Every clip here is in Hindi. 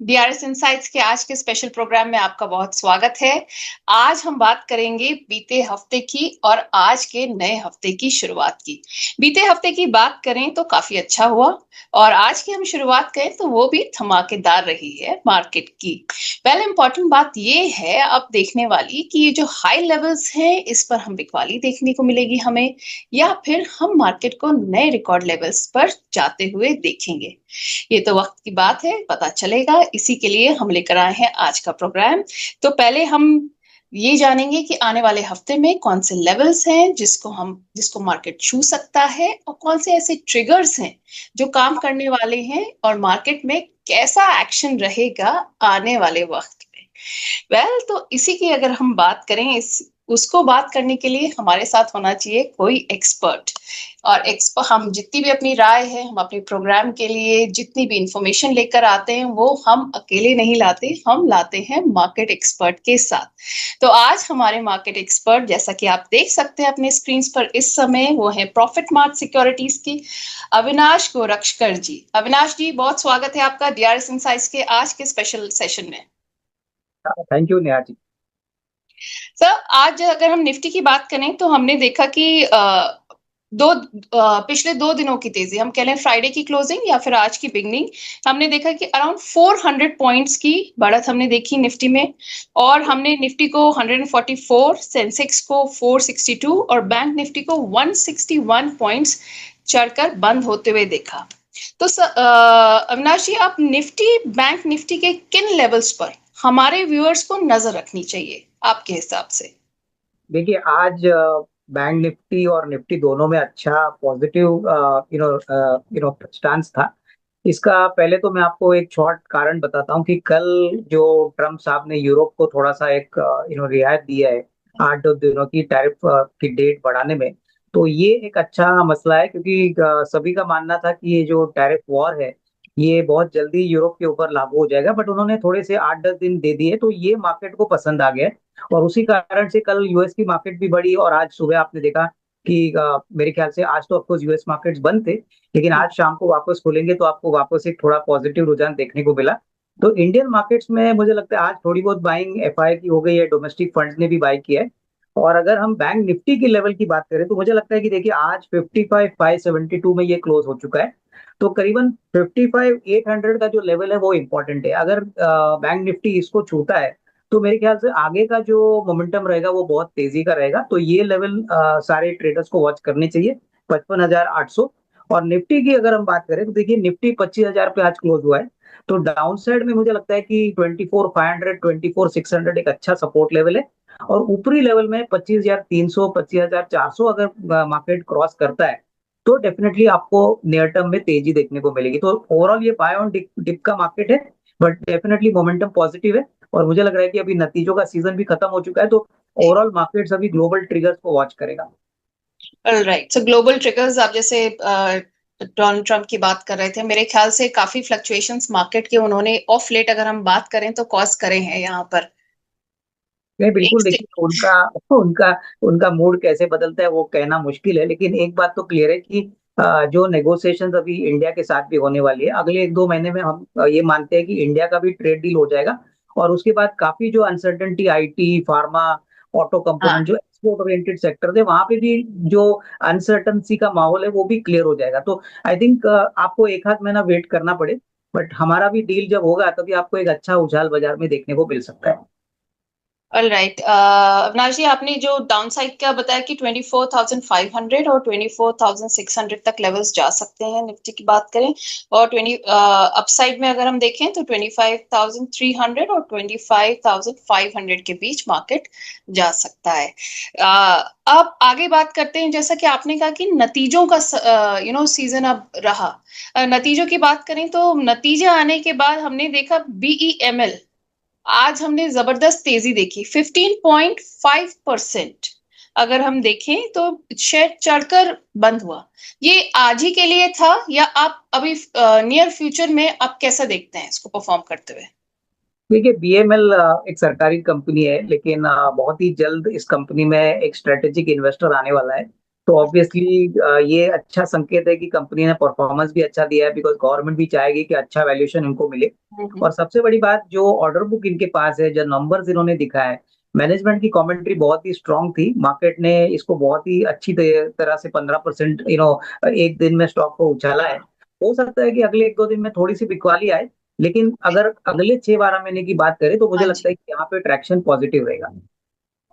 डीआरएस इनसाइट्स के आज के स्पेशल प्रोग्राम में आपका बहुत स्वागत है। आज हम बात करेंगे बीते हफ्ते की और आज के नए हफ्ते की शुरुआत की। बीते हफ्ते की बात करें तो काफी अच्छा हुआ और आज की हम शुरुआत करें तो वो भी धमाकेदार रही है मार्केट की। पहले इंपॉर्टेंट बात ये है अब देखने वाली कि ये जो हाई लेवल्स हैं इस पर हम बिकवाली देखने को मिलेगी हमें, या फिर हम मार्केट को नए रिकॉर्ड लेवल्स पर जाते हुए देखेंगे। ये तो वक्त की बात है, पता चलेगा। इसी के लिए हम लेकर आए हैं आज का प्रोग्राम। तो पहले हम ये जानेंगे कि आने वाले हफ्ते में कौन से लेवल्स हैं जिसको मार्केट छू सकता है और कौन से ऐसे ट्रिगर्स हैं जो काम करने वाले हैं और मार्केट में कैसा एक्शन रहेगा आने वाले वक्त में। तो इसी की अगर हम बात करें इस उसको बात करने के लिए हमारे साथ होना चाहिए कोई एक्सपर्ट। और एक्सपर्ट हम जितनी भी अपनी राय है, हम अपने प्रोग्राम के लिए जितनी भी इंफॉर्मेशन लेकर आते हैं वो हम अकेले नहीं लाते, हम लाते हैं मार्केट एक्सपर्ट के साथ। तो आज हमारे मार्केट एक्सपर्ट, जैसा कि आप देख सकते हैं अपने स्क्रीन पर इस समय, वो है प्रॉफिट मार्ट सिक्योरिटीज की अविनाश गोरक्षकर जी। अविनाश जी, बहुत स्वागत है आपका डीआरएस इनसाइट्स के आज के स्पेशल सेशन में। Thank you Neha ji. Sir, आज अगर हम निफ्टी की बात करें तो हमने देखा कि पिछले 2 दिनों की तेजी, हम कह लें फ्राइडे की क्लोजिंग या फिर आज की बिगनिंग, हमने देखा कि अराउंड 400 पॉइंट्स की बढ़त हमने देखी निफ्टी में। और हमने निफ्टी को 144, सेंसेक्स को 462 और बैंक निफ्टी को 161 पॉइंट्स चढ़कर बंद होते हुए देखा। तो अविनाश जी, आप निफ्टी, बैंक निफ्टी के किन लेवल्स पर हमारे व्यूअर्स को नजर रखनी चाहिए आपके हिसाब से? देखिए, आज बैंक निफ्टी और निफ्टी दोनों में अच्छा पॉजिटिव स्टांस था। इसका पहले तो मैं आपको एक शॉर्ट कारण बताता हूँ कि कल जो ट्रम्प साहब ने यूरोप को थोड़ा सा एक रियायत दिया है 8 दिनों की टैरिफ की डेट बढ़ाने में। तो ये एक अच्छा मसला है क्योंकि सभी का मानना था कि ये जो टैरिफ वॉर है ये बहुत जल्दी यूरोप के ऊपर लागू हो जाएगा, बट उन्होंने थोड़े से 8-10 दिन दे दिए, तो ये मार्केट को पसंद आ गया है। और उसी कारण से कल यूएस की मार्केट भी बढ़ी और आज सुबह आपने देखा कि मेरे ख्याल से आज तो ऑफकोर्स यूएस मार्केट्स बंद थे, लेकिन आज शाम को वापस खुलेंगे तो आपको वापस एक थोड़ा पॉजिटिव रुझान देखने को मिला। तो इंडियन मार्केट्स में मुझे लगता है आज थोड़ी बहुत बाइंग एफआई की हो गई है, डोमेस्टिक फंड्स ने भी बाई किया है। और अगर हम बैंक निफ्टी की लेवल की बात करें तो मुझे लगता है कि देखिए आज 55,572 में ये क्लोज हो चुका है। तो करीबन 55,800 का जो लेवल है वो इम्पोर्टेंट है। अगर बैंक निफ्टी इसको छूता है तो मेरे ख्याल से आगे का जो मोमेंटम रहेगा वो बहुत तेजी का रहेगा। तो ये लेवल सारे ट्रेडर्स को वॉच करने चाहिए, 55,800। और निफ्टी की अगर हम बात करें तो देखिए निफ्टी 25,000 पे आज क्लोज हुआ है। तो डाउन साइड में मुझे लगता है कि 24,500, 24,600 एक अच्छा सपोर्ट लेवल है। और ऊपरी लेवल में 25,300, 25,400 अगर मार्केट क्रॉस करता है तो डेफिनेटली आपको नियर टर्म में तेजी देखने को मिलेगी। तो ओवरऑल ये बाय ऑन डिप का मार्केट है, बट डेफिनेटली मोमेंटम पॉजिटिव है। और मुझे लग रहा है कि अभी नतीजों का सीजन भी खत्म हो चुका है, तो ओवरऑल मार्केट्स अभी ग्लोबल ट्रिगर्स को वॉच करेगा। राइट, सो ग्लोबल ट्रिगर्स, आप जैसे डोनाल्ड ट्रंप की बात कर रहे थे, मेरे ख्याल से काफी फ्लक्चुएशंस मार्केट के उन्होंने ऑफ लेट अगर हम बात करें तो कॉज करे हैं यहाँ पर। नहीं, एक बिल्कुल। देखिए उनका उनका उनका मूड कैसे बदलता है वो कहना मुश्किल है, लेकिन एक बात तो क्लियर है कि जो नेगोशिएशंस अभी इंडिया के साथ भी होने वाली है अगले 1-2 महीने में, हम ये मानते हैं कि इंडिया का भी ट्रेड डील हो जाएगा। और उसके बाद काफी जो अनसर्टेनिटी आईटी, फार्मा, ऑटो हाँ। कंपोनेंट, जो एक्सपोर्ट ओरिएंटेड सेक्टर थे वहां पे भी जो अनसर्टनसी का माहौल है वो भी क्लियर हो जाएगा। तो आई थिंक आपको एक आध महीना वेट करना पड़े, बट हमारा भी डील जब होगा तभी आपको एक अच्छा उछाल बाजार में देखने को मिल सकता है। ऑलराइट, अविनाश जी, आपने जो डाउन साइड का बताया कि 24,500 और 24,600 तक लेवल्स जा सकते हैं निफ्टी की बात करें, और अपसाइड में अगर हम देखें तो 25,300 और 25,500 के बीच मार्केट जा सकता है। अब आगे बात करते हैं, जैसा कि आपने कहा कि नतीजों का सीजन अब रहा। नतीजों की बात करें तो नतीजे आने के बाद हमने देखा बीईएमएल, आज हमने जबरदस्त तेजी देखी 15.5%। अगर हम देखें तो शेयर चढ़कर बंद हुआ। ये आज ही के लिए था या आप अभी नियर फ्यूचर में आप कैसा देखते हैं इसको परफॉर्म करते हुए? देखिए, बीएमएल एक सरकारी कंपनी है, लेकिन बहुत ही जल्द इस कंपनी में एक स्ट्रेटेजिक इन्वेस्टर आने वाला है। तो ऑब्वियसली ये अच्छा संकेत है कि कंपनी ने परफॉर्मेंस भी अच्छा दिया है, बिकॉज गवर्नमेंट भी चाहेगी कि अच्छा वैल्यूएशन इनको मिले। हम्म। और सबसे बड़ी बात, जो ऑर्डर बुक इनके पास है, जो नंबर्स इन्होंने दिखाया है, मैनेजमेंट की कमेंट्री बहुत ही स्ट्रांग थी। मार्केट ने इसको बहुत ही अच्छी तरह से 15% एक दिन में स्टॉक को उछाला है। हो सकता है कि अगले एक दो दिन में थोड़ी सी बिकवाली आए, लेकिन अगर अगले 6-12 महीने की बात करें तो मुझे हाँ लगता जी। है कि यहाँ पे ट्रैक्शन पॉजिटिव रहेगा।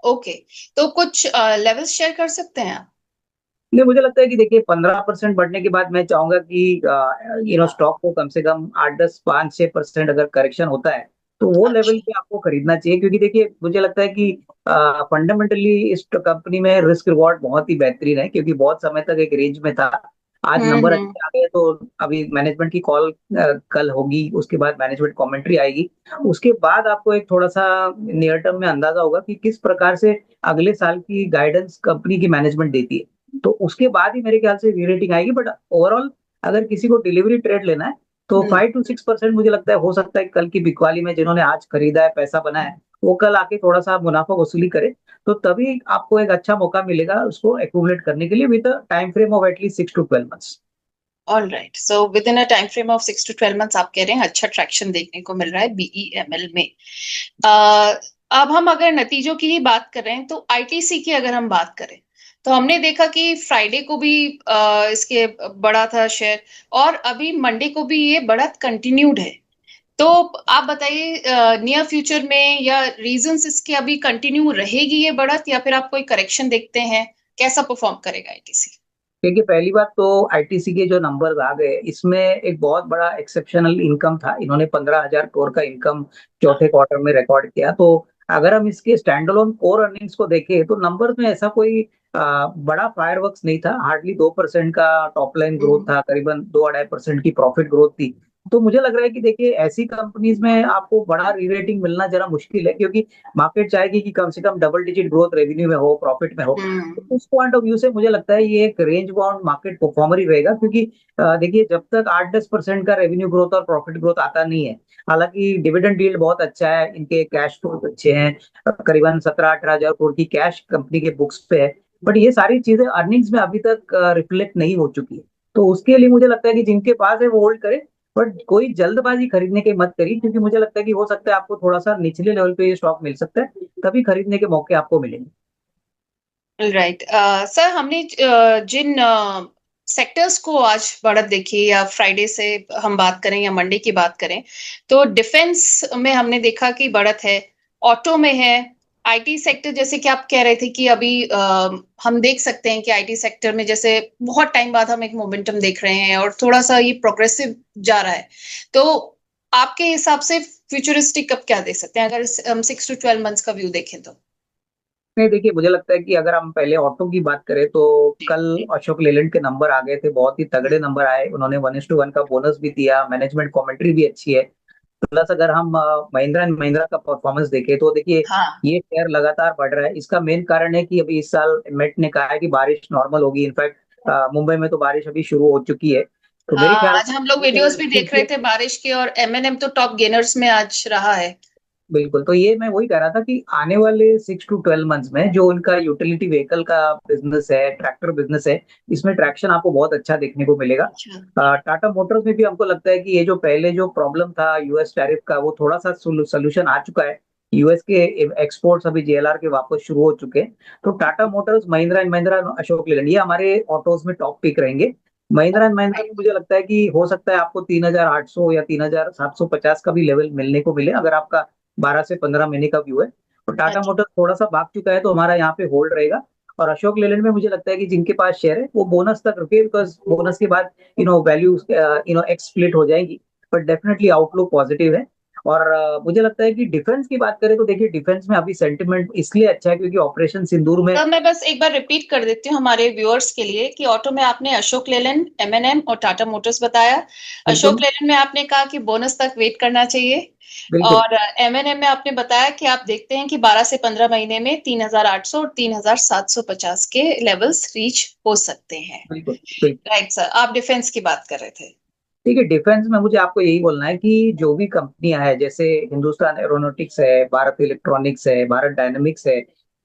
ओके, तो कुछ लेवल्स शेयर कर सकते हैं आप? नहीं, मुझे लगता है कि देखिए 15% बढ़ने के बाद मैं चाहूंगा कि स्टॉक को कम से कम 8-10 5-6% अगर करेक्शन होता है तो वो लेवल अच्छा। पे आपको खरीदना चाहिए, क्योंकि देखिए मुझे लगता है कि फंडामेंटली इस कंपनी में रिस्क रिवॉर्ड बहुत ही बेहतरीन है, क्योंकि बहुत समय तक एक रेंज में था। आज नंबर हम्म। अच्छे आ गए तो अभी मैनेजमेंट की कॉल कल होगी, उसके बाद मैनेजमेंट कमेंट्री आएगी। उसके बाद आपको एक थोड़ा सा नियर टर्म में अंदाजा होगा कि किस प्रकार से अगले साल की गाइडेंस कंपनी की मैनेजमेंट देती है, तो उसके बाद ही मेरे ख्याल से री रेटिंग आएगी। बट ओवरऑल अगर किसी को डिलीवरी ट्रेड लेना है तो हम्म। 5-6% मुझे लगता है, हो सकता है कल की बिकवाली में जिन्होंने आज खरीदा है, पैसा बनाया है, वो कल आके थोड़ा सा मुनाफा वसूली करे। तो तभी आपको एक अच्छा मौका मिलेगा उसको एक्यूमुलेट करने के लिए, with time frame of at least 6 to 12 months। All right, so with in a time frame of 6 to 12 months आप कह रहे हैं अच्छा ट्रैक्शन देखने को मिल रहा है बीईएमएल में। अब हम अगर नतीजों की ही बात कर रहे हैं तो आईटीसी की अगर हम बात करें तो हमने देखा कि फ्राइडे को भी इसके बढ़ा था शेयर, और अभी मंडे को भी ये बढ़त कंटिन्यूड है। तो आप बताइए नियर फ्यूचर में या रीजंस इसके अभी कंटिन्यू रहेगी ये बढ़त, या फिर आप कोई करेक्शन देखते हैं? कैसा परफॉर्म करेगा आईटीसी? देखिए पहली बात तो आईटीसी के जो नंबर्स आ गए, इसमें एक बहुत बड़ा एक्सेप्शनल इनकम था। इन्होंने 15,000 करोड़ का इनकम चौथे क्वार्टर में रिकॉर्ड किया। तो अगर हम इसके स्टैंड अलोन कोर अर्निंग्स को देखें तो नंबर्स में ऐसा कोई बड़ा फायरवर्क्स नहीं था। हार्डली 2% का टॉप लाइन ग्रोथ हम्म। था, करीबन 2-2.5% की प्रॉफिट ग्रोथ थी। तो मुझे लग रहा है कि देखिए ऐसी कंपनीज में आपको बड़ा री रेटिंग मिलना जरा मुश्किल है, क्योंकि मार्केट चाहेगी कि कम से कम डबल डिजिट ग्रोथ रेवेन्यू में हो, प्रॉफिट में हो। हम्म। तो उस पॉइंट ऑफ व्यू से मुझे लगता है ये एक रेंज बाउंड मार्केट परफॉर्मर ही रहेगा, क्योंकि देखिए जब तक 8-10% का रेवेन्यू ग्रोथ और प्रॉफिट ग्रोथ आता नहीं है, हालांकि डिविडेंड यील्ड बहुत अच्छा है, इनके कैश फ्लो अच्छे हैं, करीबन 17-18 हजार करोड़ की कैश कंपनी के बुक्स पे है। बट ये सारी चीजें अर्निंग्स में अभी तक रिफ्लेक्ट नहीं हो चुकी है। तो उसके लिए मुझे लगता है कि जिनके पास है वो होल्ड करे, बट कोई जल्दबाजी खरीदने की मत करिए, क्योंकि मुझे लगता है कि हो सकता है आपको थोड़ा सा निचले लेवल पे ये स्टॉक मिल सकता है, तभी खरीदने के मौके आपको मिलेंगे। राइट। सर, हमने जिन सेक्टर्स को आज बढ़त देखी, या फ्राइडे से हम बात करें या मंडे की बात करें, तो डिफेंस में हमने देखा कि बढ़त है, ऑटो में है, आईटी सेक्टर जैसे कि आप कह रहे थे कि अभी हम देख सकते हैं कि आईटी सेक्टर में जैसे बहुत टाइम बाद हम एक मोमेंटम देख रहे हैं और थोड़ा सा ये प्रोग्रेसिव जा रहा है। तो आपके हिसाब से फ्यूचरिस्टिक कब क्या दे सकते हैं, अगर हम 6 to 12 मंथ्स का व्यू देखें तो? नहीं, देखिए मुझे लगता है कि अगर हम पहले ऑटो की बात करें तो कल अशोक लेलैंड के नंबर आ गए थे, बहुत ही तगड़े नंबर आए। उन्होंने 1:1 का बोनस भी दिया, मैनेजमेंट कमेंट्री भी अच्छी है। प्लस अगर हम महिंद्रा एंड महिंद्रा का परफॉर्मेंस देखें तो देखिए हाँ। ये शेयर लगातार बढ़ रहा है। इसका मेन कारण है कि अभी इस साल मेट ने कहा है कि बारिश नॉर्मल होगी। इनफैक्ट मुंबई में तो बारिश अभी शुरू हो चुकी है। तो मेरे हाँ, ख्याल आज हम लोग से वीडियोस भी देख रहे थे बारिश के, और एमएनएम तो टॉप गेनर्स में आज रहा है। बिल्कुल, तो ये मैं वही कह रहा था कि आने वाले 6 to 12 मंथ्स में जो उनका यूटिलिटी व्हीकल का बिजनेस है, ट्रैक्टर बिजनेस है, इसमें ट्रैक्शन आपको बहुत अच्छा देखने को मिलेगा। अच्छा। टाटा मोटर्स में भी हमको लगता है कि ये जो पहले जो प्रॉब्लम था यूएस टैरिफ का, वो थोड़ा सा सोल्यूशन आ चुका है। यूएस के एक्सपोर्ट्स अभी जेएलआर के वापस शुरू हो चुके हैं। तो टाटा मोटर्स, महिंद्रा एंड महिंद्रा, अशोक लेलैंड, ये हमारे ऑटोज में टॉप पिक रहेंगे। महिंद्रा एंड महिंद्रा में मुझे लगता है कि हो सकता है आपको 3,800 या 3,750 का भी लेवल मिलने को मिले, अगर आपका 12 से 15 महीने का व्यू है। तो टाटा अच्छा। मोटर्स थोड़ा सा भाग चुका है, तो हमारा यहाँ पे होल्ड रहेगा। और अशोक लेलैंड में मुझे लगता है कि जिनके पास शेयर है वो बोनस तक रुके, बिकॉज बोनस के बाद वैल्यू एक्स स्प्लिट हो जाएगी। बट डेफिनेटली आउटलुक पॉजिटिव है। और मुझे लगता है कि डिफेंस की बात करें तो देखिए डिफेंस में अभी सेंटिमेंट इसलिए अच्छा है क्योंकि ऑपरेशन सिंदूर में। तो मैं बस एक बार रिपीट कर देती हूँ हमारे व्यूअर्स के लिए कि ऑटो में आपने अशोक लेलैंड, एमएनएम और टाटा मोटर्स बताया। बिल्कुल अशोक लेलैंड में आपने कहा कि बोनस तक वेट करना चाहिए, बिल्कुल और एमएनएम में आपने बताया कि आप देखते हैं कि 12 से 15 महीने में 3,800 और 3,750 के लेवल्स रीच हो सकते हैं। बिल्कुल बिल्कुल। राइट सर, आप डिफेंस की बात कर रहे थे। ठीक है, डिफेंस में मुझे आपको यही बोलना है कि जो भी कंपनियां हैं, जैसे हिंदुस्तान एरोनॉटिक्स है, भारत इलेक्ट्रॉनिक्स है, भारत डायनेमिक्स है,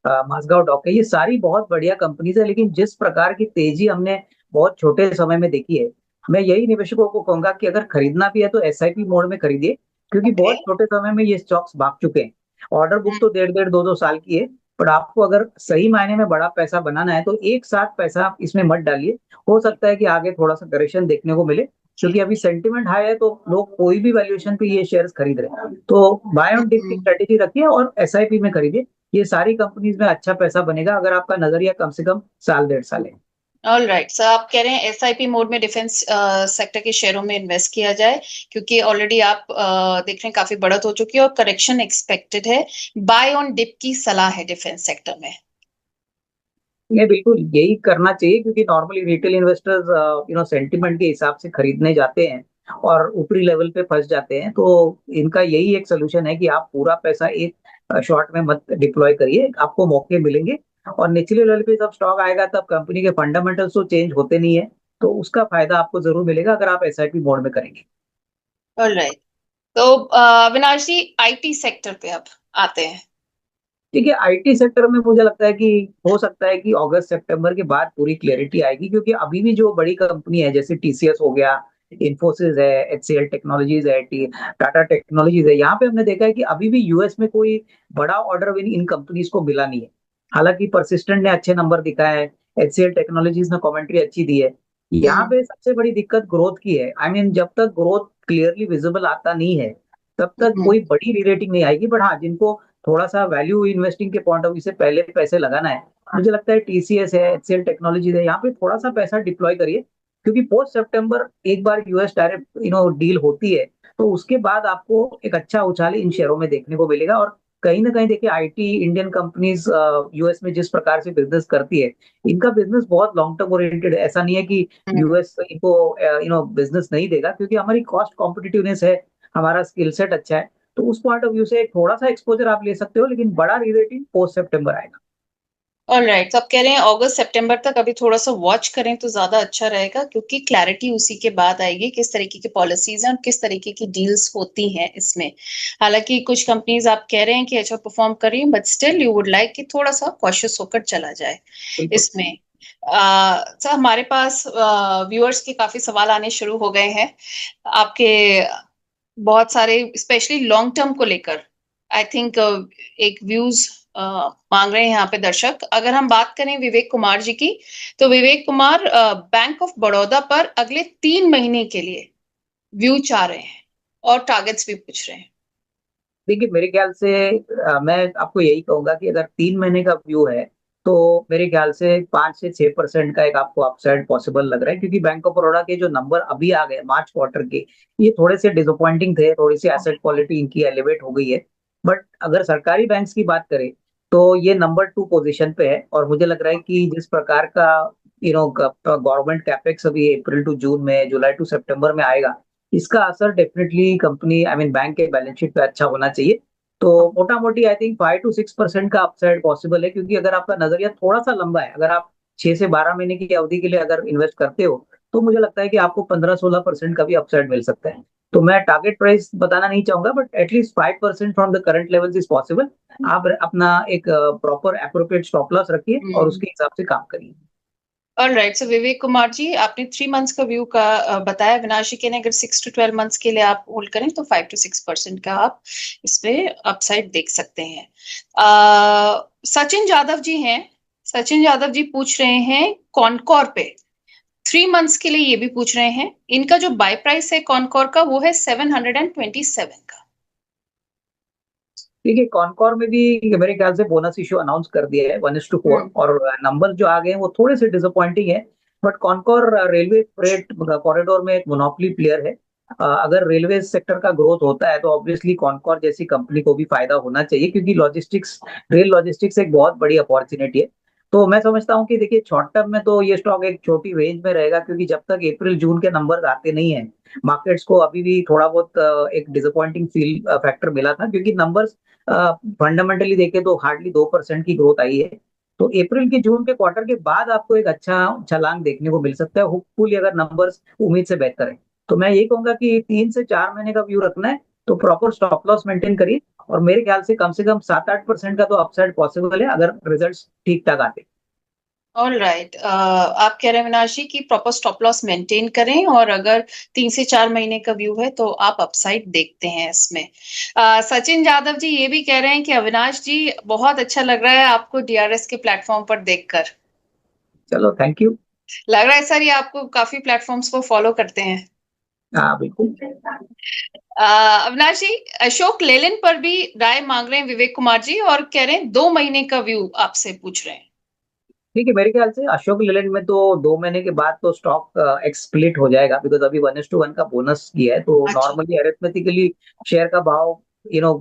माजगांव डॉक है, ये सारी बहुत बढ़िया कंपनीज है। लेकिन जिस प्रकार की तेजी हमने बहुत छोटे समय में देखी है, मैं यही निवेशकों को कहूंगा कि अगर खरीदना भी है तो एसआईपी मोड में खरीदिए, क्योंकि ओके। बहुत छोटे समय में ये स्टॉक्स भाग चुके हैं। ऑर्डर बुक तो डेढ़ डेढ़ दो दो साल की है, पर आपको अगर सही मायने में बड़ा पैसा बनाना है तो एक साथ पैसा आप इसमें मत डालिए। हो सकता है कि आगे थोड़ा सा करेक्शन देखने को मिले, क्योंकि अभी सेंटिमेंट हाई है तो लोग कोई भी वैल्यूएशन पे ये शेयर्स खरीद रहे हैं। तो बाय ऑन डिप की स्ट्रेटेजी रखिए और एसआईपी में खरीदिए। ये सारी कंपनीज में अच्छा पैसा बनेगा अगर आपका नजरिया कम से कम साल डेढ़ साल है। ऑल राइट सर, आप कह रहे हैं एसआईपी मोड में डिफेंस सेक्टर के शेयरों में इन्वेस्ट किया जाए, क्योंकि ऑलरेडी आप देख रहे हैं काफी बढ़त हो चुकी है और करेक्शन एक्सपेक्टेड है। बाय ऑन डिप की सलाह है डिफेंस सेक्टर में। ये बिल्कुल यही करना चाहिए, क्योंकि नॉर्मली रिटेल इन्वेस्टर्स सेंटिमेंट के हिसाब से खरीदने जाते हैं और ऊपरी लेवल पे फंस जाते हैं। तो इनका यही एक सोल्यूशन है कि आप पूरा पैसा एक शॉर्ट में मत डिप्लॉय करिए, आपको मौके मिलेंगे। और निचले लेवल पे जब स्टॉक आएगा तब कंपनी के फंडामेंटल्स तो चेंज होते नहीं है, तो उसका फायदा आपको जरूर मिलेगा अगर आप एसआईपी मोड में करेंगे। All right. तो अविनाश जी, आईटी सेक्टर पे अब आते हैं। ठीक है, आईटी सेक्टर में मुझे लगता है कि हो सकता है कि अगस्त सितंबर के बाद पूरी क्लैरिटी आएगी, क्योंकि अभी भी जो बड़ी कंपनी है जैसे टीसीएस हो गया, इन्फोसिस है, एचसीएल टेक्नोलॉजीज है, टाटा टेक्नोलॉजीज है, यहाँ पे हमने देखा है कि अभी भी यूएस में कोई बड़ा ऑर्डर विन इन कंपनीज को मिला नहीं है। हालांकि परसिस्टेंट ने अच्छे नंबर दिखाए हैं, एचसीएल टेक्नोलॉजीज ने कमेंट्री अच्छी दी है। यहाँ हम्म। पे सबसे बड़ी दिक्कत ग्रोथ की है। आई मीन जब तक ग्रोथ क्लियरली विजिबल आता नहीं है तब तक हम्म। कोई बड़ी रीरेटिंग नहीं आएगी। बट हाँ, जिनको थोड़ा सा वैल्यू इन्वेस्टिंग के पॉइंट ऑफ व्यू से पहले पैसे लगाना है, मुझे लगता है टीसीएस है, एचसीएल टेक्नोलॉजीज है, यहाँ पे थोड़ा सा पैसा डिप्लॉय करिए। क्योंकि पोस्ट सितंबर एक बार यूएस टैरिफ डील होती है, तो उसके बाद आपको एक अच्छा उछाल इन शेयरों में देखने को मिलेगा। और कहीं ना कहीं देखिए, आईटी इंडियन कंपनीज यूएस में जिस प्रकार से बिजनेस करती है, इनका बिजनेस बहुत लॉन्ग टर्म ओरिएंटेड है। ऐसा नहीं है कि हम्म। यूएस इनको बिजनेस नहीं देगा, क्योंकि हमारी कॉस्ट कॉम्पिटिटिवनेस है, हमारा स्किल सेट अच्छा है। तो उस पॉइंट ऑफ व्यू से थोड़ा सा एक्सपोजर आप ले सकते हो, लेकिन बड़ा रीरेटिंग पोस्ट सितंबर आएगा। ऑल राइट, तो आप कह रहे हैं अगस्त सितंबर तक अभी थोड़ा सा वॉच करें तो ज्यादा अच्छा रहेगा, क्योंकि क्लैरिटी उसी के बाद आएगी किस तरीके की पॉलिसीज हैं और किस तरीके की डील्स होती हैं इसमें। हालांकि कुछ कंपनीज आप कह रहे हैं कि अच्छा परफॉर्म कर रही हैं, but still you would like कि थोड़ा सा कॉशियस होकर चला जाए बिल्कुल। इसमें। सर, हमारे पास व्यूअर्स के काफी सवाल आने शुरू हो गए हैं आपके, बहुत सारे स्पेशली लॉन्ग टर्म को लेकर। आई थिंक एक व्यूज मांग रहे हैं यहाँ पे दर्शक। अगर हम बात करें विवेक कुमार जी की, तो विवेक कुमार बैंक ऑफ बड़ौदा पर अगले 3 महीने के लिए व्यू चाह रहे हैं और टारगेट्स भी पूछ रहे हैं। देखिए, मेरे ख्याल से मैं आपको यही कहूंगा कि अगर 3 महीने का व्यू है तो मेरे ख्याल से 5 से 6% का एक आपको अपसाइड पॉसिबल लग रहा है, क्योंकि बैंक ऑफ बड़ौदा के जो नंबर अभी आ गए मार्च क्वार्टर के, ये थोड़े से डिसअपॉइंटिंग थे। थोड़ी सी एसेट क्वालिटी इनकी एलिवेट हो गई है। बट अगर सरकारी बैंक्स की बात करें तो ये नंबर 2 पोजीशन पे है। और मुझे लग रहा है कि जिस प्रकार का गवर्नमेंट कैपेक्स अभी अप्रैल टू जून में, जुलाई टू सितंबर में आएगा, इसका असर definitely company, I mean bank के बैलेंस शीट पे अच्छा होना चाहिए। तो मोटा मोटी आई थिंक 5 to 6% का अपसाइड पॉसिबल है, क्योंकि अगर आपका नजरिया थोड़ा सा लंबा है, अगर आप 6 से 12 महीने की अवधि के लिए अगर इन्वेस्ट करते हो, तो मुझे लगता है कि आपको 15-16% का भी अपसाइड मिल सकता है। तो मैं टारगेट प्राइस बताना नहीं चाहूंगा, but at least 5% from the current levels is possible. आप अपना एक प्रॉपर अप्रोप्रिएट स्टॉप लॉस रखिए और हम्म। उसके हिसाब से काम करिए। ऑल राइट, सो विवेक कुमार जी, आपने 3 मंथ्स का व्यू का बताया। विनाशी के ने अगर 6 to 12 मंथ्स के लिए आप होल्ड करें तो 5 to 6% का आप इसमें अपसाइड देख सकते हैं। सचिन यादव जी हैं। सचिन यादव जी पूछ रहे हैं कॉनकॉर पे 3 मंथ्स के लिए, ये भी पूछ रहे हैं। इनका जो बाय प्राइस है कॉनकॉर का, वो है 727 का। ठीक है, कॉनकॉर में भी मेरे ख्याल से बोनस इशू अनाउंस कर दिया है 1:4, हम्म। और नंबर जो आ गए हैं वो थोड़े से डिसअपॉइंटिंग है। But Concor railway freight corridor में एक मोनोपोली प्लेयर है। अगर रेलवे सेक्टर का ग्रोथ होता है तो ऑब्वियसली कॉनकॉर जैसी कंपनी को भी फायदा होना चाहिए, क्योंकि लॉजिस्टिक्स, रेल लॉजिस्टिक्स एक बहुत बड़ी अपॉर्चुनिटी है। तो मैं समझता हूँ कि देखिए, शॉर्ट टर्म में तो ये स्टॉक एक छोटी रेंज में रहेगा, क्योंकि जब तक अप्रैल जून के नंबर आते नहीं है, मार्केट्स को अभी भी थोड़ा बहुत एक डिसअपॉइंटिंग फील फैक्टर मिला था, क्योंकि नंबर्स फंडामेंटली देखे तो हार्डली 2% की ग्रोथ आई है। तो अप्रैल की जून के क्वार्टर के बाद आपको एक अच्छा छलांग देखने को मिल सकता है, होपफुली अगर नंबर्स उम्मीद से बेहतर है। तो मैं यही कहूंगा कि 3 से 4 महीने का व्यू रखना है, तो प्रॉपर स्टॉप लॉस मेंटेन करिए, और मेरे ख्याल से कम 7-8% का तो अपसाइड पॉसिबल है अगर रिजल्ट्स ठीक ठाक आते। ऑल राइट, आप कह रहे हैं अविनाश जी कि प्रॉपर स्टॉप लॉस मेंटेन करें, और अगर 3 से 4 महीने का व्यू है तो आप अपसाइड देखते हैं इसमें। सचिन यादव जी ये भी कह रहे हैं कि अविनाश जी बहुत अच्छा लग रहा है आपको डीआरएस के प्लेटफॉर्म पर देखकर। चलो, थैंक यू। लग रहा है सर ये आपको काफी प्लेटफॉर्म्स को फॉलो करते हैं। हाँ, बिल्कुल। अविनाश जी, अशोक लेलैंड पर भी राय मांग रहे हैं विवेक कुमार जी, और कह रहे हैं 2 महीने का व्यू आपसे पूछ रहे हैं। ठीक है, मेरे ख्याल से अशोक लेलैंड में तो 2 महीने के बाद तो स्टॉक एक्सप्लिट हो जाएगा, बिकॉज अभी 1:1 का बोनस किया है, तो अच्छा। नॉर्मली अरिथमेटिकली शेयर का भाव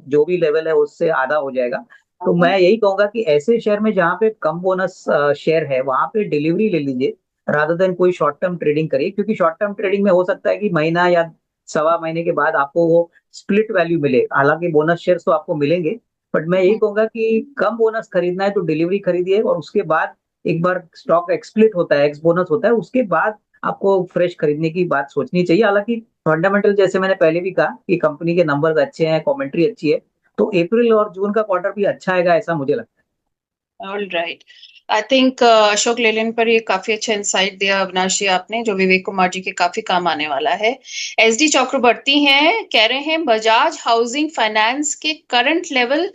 जो भी लेवल है उससे आधा हो जाएगा। तो मैं यही कहूंगा कि ऐसे शेयर में जहाँ पे कम बोनस शेयर है वहां पे डिलीवरी ले लीजिए, रादर देन कोई शॉर्ट टर्म ट्रेडिंग करिए, क्योंकि शॉर्ट टर्म ट्रेडिंग में हो सकता है कि महीना या सवा महीने के बाद आपको वो स्प्लिट वैल्यू मिले। हालांकि बोनस शेयर तो आपको मिलेंगे, बट मैं यही कहूंगा कि कम बोनस खरीदना है तो डिलीवरी खरीदिए, और उसके बाद एक बार स्टॉक एक्सप्लिट होता है, एक्स बोनस होता है, उसके बाद आपको फ्रेश खरीदने की बात सोचनी चाहिए। हालांकि फंडामेंटल जैसे मैंने पहले भी कहा कि कंपनी के नंबर्स अच्छे हैं, कमेंट्री अच्छी है, तो अप्रैल और जून का क्वार्टर भी अच्छा आएगा ऐसा मुझे लगता all right, I think Ashok Leyland पर ये काफी अच्छा इंसाइट दिया अविनाश जी आपने, जो विवेक कुमार जी के काफी काम आने वाला है। एसडी चक्रवर्ती हैं, कह रहे हैं बजाज हाउसिंग फाइनेंस के करंट लेवल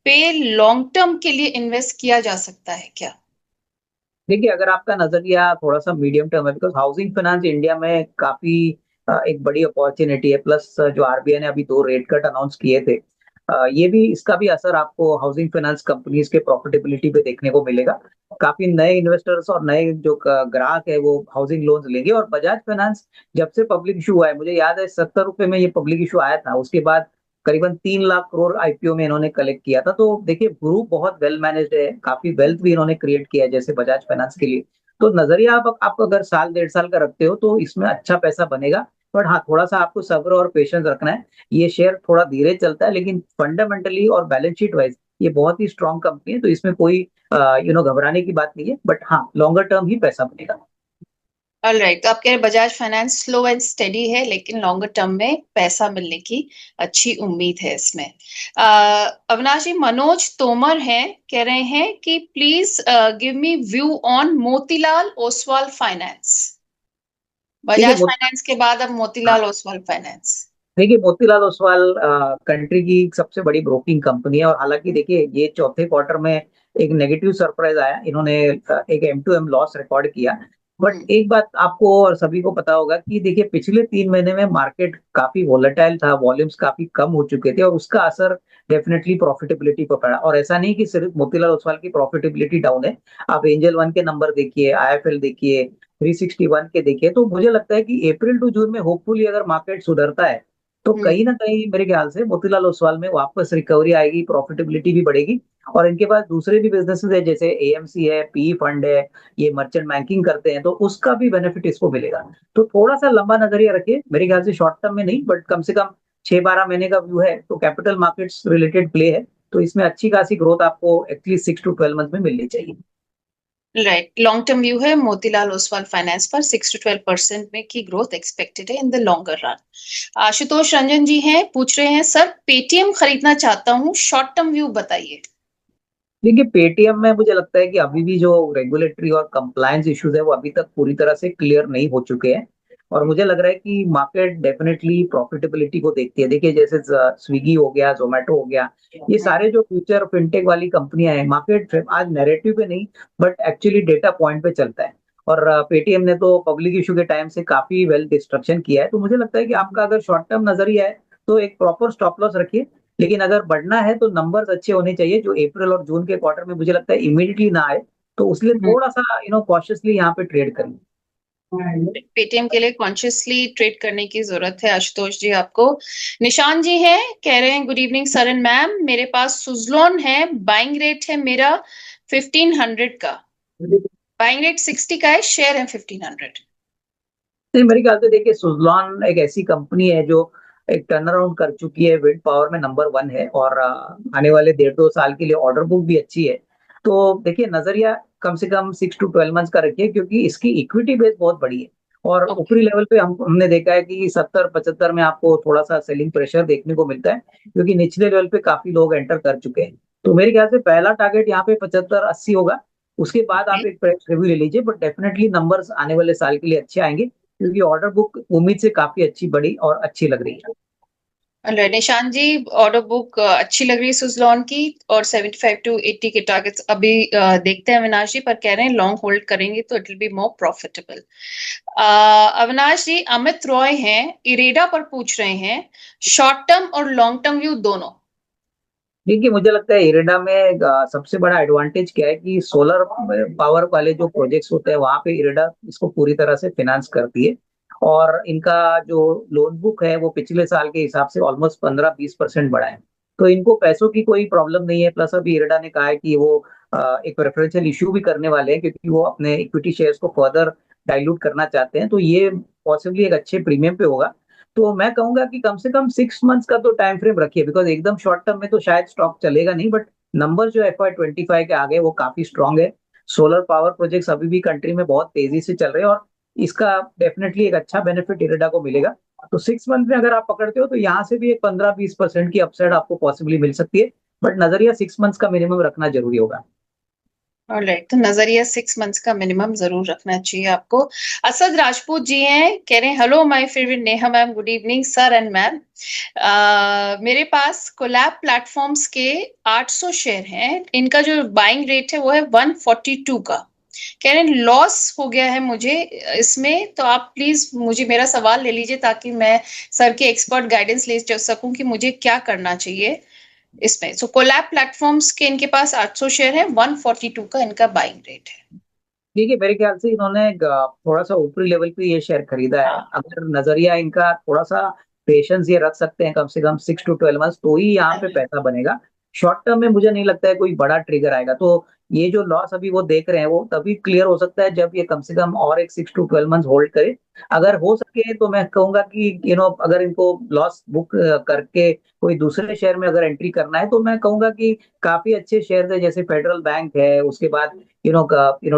पे लॉन्ग टर्म के लिए इन्वेस्ट किया जा सकता है क्या? है। देखिए, अगर आपका नजरिया थोड़ा सा मीडियम टर्म है, बिकॉज हाउसिंग फाइनेंस इंडिया में काफी एक बड़ी अपॉर्चुनिटी है, प्लस जो आरबीआई ने अभी 2 रेट कट अनाउंस किए थे, ये भी, इसका भी असर आपको हाउसिंग फाइनेंस कंपनीज के प्रॉफिटेबिलिटी पे देखने को मिलेगा। काफी नए इन्वेस्टर्स और नए जो ग्राहक है वो हाउसिंग लोन्स लेंगे। और बजाज फाइनेंस जब से पब्लिक इशू हुआ है, मुझे याद है 70 रुपए में ये पब्लिक इशू आया था, उसके बाद करीबन 3 लाख करोड़ आईपीओ में इन्होंने कलेक्ट किया था। तो देखिए, ग्रुप बहुत वेल मैनेज्ड है, काफी वेल्थ भी इन्होंने क्रिएट किया है जैसे बजाज फाइनेंस के लिए। तो नजरिया आप अगर साल 1.5 साल का रखते हो तो इसमें अच्छा पैसा बनेगा। बट हाँ, थोड़ा सा आपको सब्र और पेशेंस रखना है। ये शेयर थोड़ा धीरे चलता है, लेकिन फंडामेंटली और बैलेंस शीट वाइज ये बहुत ही स्ट्रांग कंपनी है, तो इसमें कोई घबराने की बात नहीं है। बट हाँ, लॉन्गर टर्म ही पैसा बनेगा। ऑल राइट, तो आप कह रहे हैं Bajaj finance slow and steady है, लेकिन लॉन्गर टर्म में पैसा मिलने की अच्छी उम्मीद है इसमें। अविनाश जी, मनोज तोमर हैं, कह रहे हैं कि please give me view on Motilal Oswal finance. ठीक है। बजाज फाइनेंस के बाद अब मोतीलाल ओसवाल फाइनेंस। देखिए, मोतीलाल ओसवाल कंट्री की सबसे बड़ी ब्रोकिंग कंपनी है, और हालांकि देखिए ये चौथे क्वार्टर में एक नेगेटिव सरप्राइज आया, इन्होंने एक M2M लॉस रिकॉर्ड किया। बट हम्म। एक बात आपको और सभी को पता होगा कि देखिए पिछले 3 महीने में मार्केट काफी वोलेटाइल था, वॉल्यूम्स काफी कम हो चुके थे, और उसका असर डेफिनेटली प्रॉफिटेबिलिटी पर पड़ा। और ऐसा नहीं कि सिर्फ मोतीलाल ओसवाल की प्रॉफिटेबिलिटी डाउन है, आप एंजल वन के नंबर देखिए, IIFL देखिए, 361 के देखिए। तो मुझे लगता है कि अप्रैल टू जून में होपफुली अगर मार्केट सुधरता है तो हम्म। कहीं ना कहीं मेरे ख्याल से मोतीलाल ओसवाल में वापस रिकवरी आएगी, प्रॉफिटेबिलिटी भी बढ़ेगी। और इनके पास दूसरे भी बिजनेसेस है, जैसे AMC है, PE फंड है, ये मर्चेंट बैंकिंग करते हैं, तो उसका भी बेनिफिट इसको मिलेगा। तो थोड़ा सा लंबा नजरिया रखिए, मेरे ख्याल से शॉर्ट टर्म में नहीं, बट कम से कम 6-12 महीने का व्यू है, तो कैपिटल मार्केट्स रिलेटेड प्ले है, तो इसमें अच्छी खासी ग्रोथ आपको एटलीस्ट 6 to 12 मंथ में मिलनी चाहिए। राइट, लॉन्ग टर्म व्यू है मोतीलाल ओसवाल फाइनेंस पर 6 to 12% में की ग्रोथ एक्सपेक्टेड है in the longer run. Ashutosh Ranjan ji हैं, पूछ रहे हैं सर पेटीएम खरीदना चाहता हूँ, शॉर्ट टर्म व्यू बताइए। देखिए, पेटीएम में मुझे लगता है कि अभी भी जो रेगुलेटरी और कंप्लायंस इश्यूज है वो अभी तक पूरी तरह से क्लियर नहीं हो चुके हैं, और मुझे लग रहा है कि मार्केट डेफिनेटली प्रॉफिटेबिलिटी को देखती है। देखिए, जैसे स्विगी हो गया, जोमेटो हो गया, ये सारे जो फ्यूचर फिनटेक वाली कंपनियां हैं, मार्केट आज नैरेटिव पे नहीं बट एक्चुअली डेटा पॉइंट पे चलता है। और पेटीएम ने तो पब्लिक इशू के टाइम से काफी वेल डिस्ट्रक्शन किया है, तो मुझे लगता है कि आपका अगर शॉर्ट टर्म नजरिया है तो एक प्रॉपर स्टॉप लॉस रखिए। लेकिन अगर बढ़ना है तो नंबर्स अच्छे होने चाहिए, जो अप्रैल और जून के क्वार्टर में मुझे लगता है इमीडिएटली ना आए, तो उसलिए थोड़ा सा कॉशियसली यहाँ पे ट्रेड करिए। पेटीएम के लिए कॉन्शियसली ट्रेड करने की जरूरत है आशुतोष जी आपको। निशान जी हैं, कह रहे हैं good evening sir and ma'am, मेरे पास सुजलॉन है, बाइंग रेट है मेरा 1500 का, बाइंग रेट 60 का है, शेयर है 1500। नहीं, मेरे ख्याल से देखिए, सुजलॉन एक ऐसी कंपनी है जो एक टर्न अराउंड कर चुकी है, विंड पावर में नंबर 1 है, और आने वाले 1.5-2 साल के लिए ऑर्डर बुक भी अच्छी है। तो देखिए, नजरिया कम से कम 6 to 12 मंथ्स का रखिए, क्योंकि इसकी इक्विटी बेस बहुत बड़ी है, और ओके। ऊपरी लेवल पे हमने देखा है कि 70-75 में आपको थोड़ा सा सेलिंग प्रेशर देखने को मिलता है, क्योंकि निचले लेवल पे काफी लोग एंटर कर चुके हैं। तो मेरे ख्याल से पहला टारगेट यहाँ पे 75-80 होगा। उसके बाद आप एक फ्रेश रिव्यू ले लीजिए, बट डेफिनेटली नंबर्स आने वाले साल के लिए अच्छे आएंगे, क्योंकि ऑर्डर बुक उम्मीद से काफी अच्छी बड़ी और अच्छी लग रही है। निशांत जी, ऑर्डर बुक अच्छी लग रही है सुजलॉन की, और 75 to 80 के टारगेट्स अभी देखते हैं अविनाश जी, पर कह रहे हैं लॉन्ग होल्ड करेंगे तो it will be more profitable. Avinash ji, Amit Roy हैं, इरेडा पर पूछ रहे हैं, शॉर्ट टर्म और लॉन्ग टर्म व्यू दोनों। देखिए, मुझे लगता है इरेडा में सबसे बड़ा एडवांटेज क्या है कि सोलर पावर वाले जो प्रोजेक्ट्स होते हैं वहां पे इरेडा इसको पूरी तरह से फिनांस करती है। और इनका जो लोन बुक है वो पिछले साल के हिसाब से ऑलमोस्ट 15-20% बढ़ा है। तो इनको पैसों की कोई प्रॉब्लम नहीं है। प्लस अभी इरेडा ने कहा है कि वो एक प्रेफरेंशियल इश्यू भी करने वाले हैं, क्योंकि वो अपने इक्विटी शेयर्स को फर्दर डाइल्यूट करना चाहते हैं। तो ये पॉसिबली एक अच्छे प्रीमियम पे होगा। तो मैं कहूंगा कि कम से कम 6 मंथ्स का तो टाइम फ्रेम रखिए, बिकॉज एकदम शॉर्ट टर्म में तो शायद स्टॉक चलेगा नहीं, बट नंबर जो FY 25 के आगे वो काफी स्ट्रांग है। सोलर पावर प्रोजेक्ट्स अभी भी कंट्री में बहुत तेजी से चल रहे हैं, और इसका डेफिनेटली एक अच्छा बेनिफिट इरेडा को मिलेगा। तो 6 मंथ में अगर आप पकड़ते हो तो यहाँ से भी एक 15-20% की अपसाइड आपको पॉसिबली मिल सकती है। बट नजरिया 6 मंथ्स का मिनिमम रखना जरूरी होगा। ऑलराइट, तो नजरिया 6 मंथ्स का मिनिमम जरूर रखना चाहिए आपको। असद राजपूत जी हैं, कह रहे हैं hello my favourite Neha ma'am, good evening sir and ma'am. मेरे पास कोलैब प्लेटफॉर्म्स के 800 शेयर हैं, इनका जो बाइंग रेट है वो है 142 का। कह रहे हैं लॉस हो गया है मुझे इसमें, तो आप प्लीज मुझे मेरा सवाल ले लीजिए ताकि मैं सर के एक्सपर्ट गाइडेंस ले सकूं कि मुझे क्या करना चाहिए इसमें। सो कोलैब प्लेटफॉर्म्स के इनके पास 800 शेयर है, 142 का इनका बाइंग रेट है। देखिए, मेरे ख्याल से इन्होंने थोड़ा सा ऊपरी लेवल पे ये शेयर खरीदा है। अगर नजरिया इनका थोड़ा सा पेशेंस ये रख सकते हैं, कम से कम 6 to 12 मंथ्स, तो ही यहाँ पे पैसा बनेगा। शॉर्ट टर्म में मुझे नहीं लगता है कोई बड़ा ट्रिगर आएगा। तो ये जो लॉस अभी वो देख रहे हैं वो तभी क्लियर हो सकता है जब ये कम से कम और एक 6 to 12 मंथ्स होल्ड करे। अगर हो सके तो मैं कहूंगा कि अगर इनको लॉस बुक करके कोई दूसरे शेयर में अगर एंट्री करना है, तो मैं कहूंगा कि काफी अच्छे शेयर है, जैसे फेडरल बैंक है, उसके बाद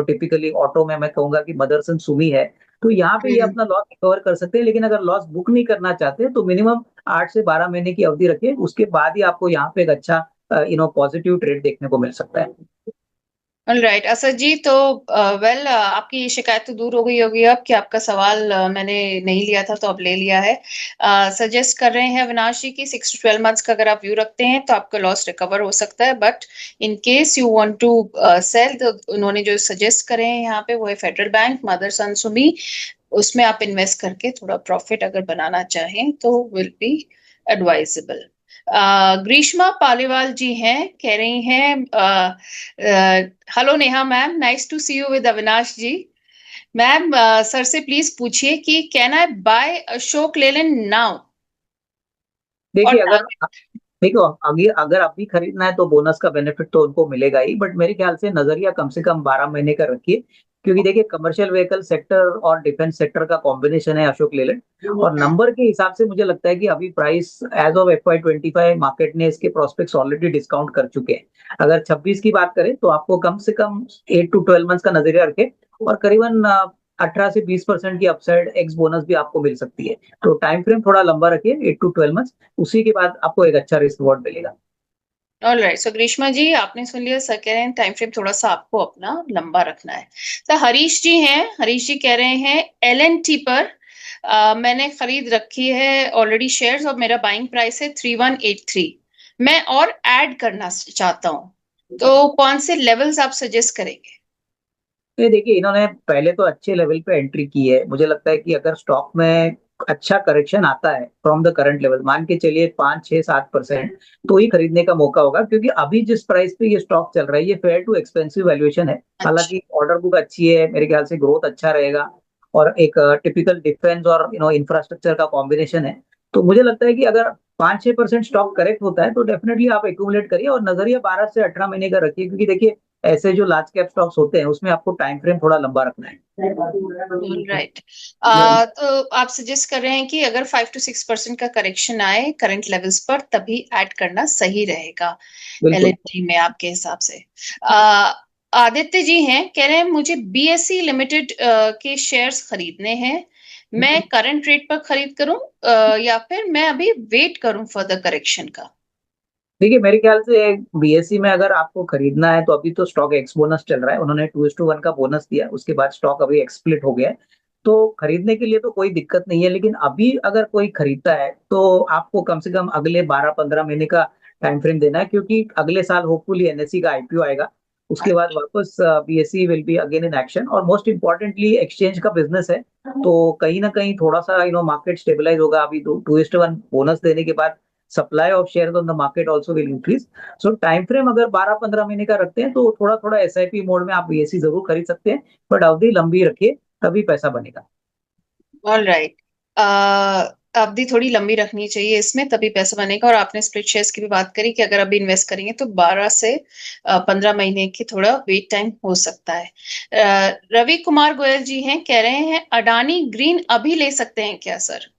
टिपिकली ऑटो में मैं कहूंगा कि मदरसन सुमी है। तो यहाँ पे ये हम्म। अपना लॉस रिकवर कर सकते हैं। लेकिन अगर लॉस बुक नहीं करना चाहते तो मिनिमम 8 से 12 महीने की अवधि रखिए, उसके बाद ही आपको यहाँ पे एक अच्छा पॉजिटिव ट्रेड देखने को मिल सकता है। राइट असद जी, तो वेल आपकी ये शिकायत तो दूर हो गई होगी अब कि आपका सवाल मैंने नहीं लिया था तो अब ले लिया है। सजेस्ट कर रहे हैं अविनाश जी की 6 to 12 मंथ्स का अगर आप व्यू रखते हैं तो आपका लॉस रिकवर हो सकता है, but in case you want to sell, तो उन्होंने जो सजेस्ट करे हैं यहाँ पे वो है फेडरल बैंक, मदरसन सुमी, उसमें आप इन्वेस्ट करके थोड़ा प्रॉफिट अगर बनाना चाहें तो will be advisable. Greeshma Paliwal ji हैं, कह रही हैं hello Neha ma'am, nice to see you with Avinash ji. Ma'am sir से प्लीज पूछिए कि can I buy Ashok Leyland now और देखिए, अगर टारगेट। देखो, अगर अभी खरीदना है तो बोनस का बेनिफिट तो उनको मिलेगा ही, बट मेरे ख्याल से नजरिया कम से कम 12 महीने का रखिए। क्योंकि देखिए, कमर्शियल व्हीकल सेक्टर और डिफेंस सेक्टर का कॉम्बिनेशन है अशोक लेलैंड, और नंबर के हिसाब से मुझे लगता है कि अभी price as of FY 25 market ने इसके प्रोस्पेक्ट्स ऑलरेडी डिस्काउंट कर चुके हैं। अगर 26 की बात करें तो आपको कम से कम 8 to 12 मंथ्स का नजरिया रखे, और करीबन 18 से 20% की अपसाइड एक्स बोनस भी आपको मिल सकती है। तो टाइम फ्रेम थोड़ा लंबा रखिए, 8 to 12 मंथ्स। उसी के बाद आपको एक अच्छा रिस्क रिवॉर्ड मिलेगा। ऑलराइट, सो ग्रीष्मा जी आपने सुन लिया, सर कह रहे हैं टाइम फ्रेम थोड़ा सा आपको अपना लंबा रखना है। तो हरीश जी हैं, हरीश जी कह रहे हैं LNT पर मैंने खरीद रखी है ऑलरेडी शेयर्स और मेरा बाइंग प्राइस है 3183, मैं और ऐड करना चाहता हूँ, तो कौन से लेवल्स आप सजेस्ट करेंगे? ये देखिए, इन्होंने पहले तो अच्छे लेवल पे एंट्री की है। मुझे लगता है कि अगर स्टॉक में अच्छा करेक्शन आता है फ्रॉम द करंट लेवल, मान के चलिए 5-6-7%, तो ही खरीदने का मौका होगा। क्योंकि अभी जिस प्राइस पे ये स्टॉक चल रहा है ये फेयर टू एक्सपेंसिव वैल्यूएशन है। अच्छा। हालांकि ऑर्डर बुक अच्छी है, मेरे ख्याल से ग्रोथ अच्छा रहेगा, और एक टिपिकल डिफेंस और इंफ्रास्ट्रक्चर का कॉम्बिनेशन है। तो मुझे लगता है कि अगर 5-6% स्टॉक करेक्ट होता है तो डेफिनेटली आप एक्यूमुलेट करिए, और नजरिया 12 से 18 महीने का रखिए। क्योंकि देखिए, ऐसे जो लार्ज कैप स्टॉक्स होते हैं उसमें आपको टाइम फ्रेम थोड़ा लंबा रखना है। राइट। तो आप सजेस्ट कर रहे हैं कि अगर 5 to 6% का करेक्शन आए करंट लेवल्स पर तभी ऐड करना सही रहेगा बिल्कुल। LNT में आपके हिसाब से। अ, आदित्य जी हैं, कह रहे हैं मुझे BSE लिमिटेड के शेयर्स खरीदने हैं, मैं करंट रेट पर खरीद करूं या फिर मैं अभी वेट करूं फर्दर करेक्शन का? देखिए मेरे ख्याल से बीएससी में अगर आपको खरीदना है तो अभी तो स्टॉक एक्स बोनस चल रहा है, उन्होंने 2:1 का बोनस दिया, उसके बाद स्टॉक अभी एक्सप्लिट हो गया है। तो खरीदने के लिए तो कोई दिक्कत नहीं है, लेकिन अभी अगर कोई खरीदता है तो आपको कम से कम अगले 12-15 महीने का टाइम फ्रेम देना है, क्योंकि अगले साल होपफुली एनएससी का आईपीओ आएगा। उसके बाद वापस BSc will be again in action, और मोस्ट इंपॉर्टेंटली एक्सचेंज का बिजनेस है, तो कहीं ना कहीं थोड़ा सा मार्केट स्टेबलाइज होगा। अभी 2:1 बोनस देने के बाद supply of share on the market also will increase. So time frame अगर 12-15 महीने का रखते हैं तो थोड़ा थोड़ा एसआईपी मोड में आप बीएससी जरूर खरीद सकते हैं, बट अवधि लंबी रखिए, तभी पैसा बनेगा। All right. अवधि थोड़ी लंबी रखनी चाहिए इसमें, तभी पैसा बनेगा। और आपने स्प्लिट शेयर्स की भी बात करी कि अगर अभी इन्वेस्ट करेंगे तो 12 से 15 महीने की थोड़ा वेट टाइम हो सकता है। रवि कुमार गोयल जी हैं, कह रहे हैं अडानी ग्रीन अभी ले सकते हैं क्या सर?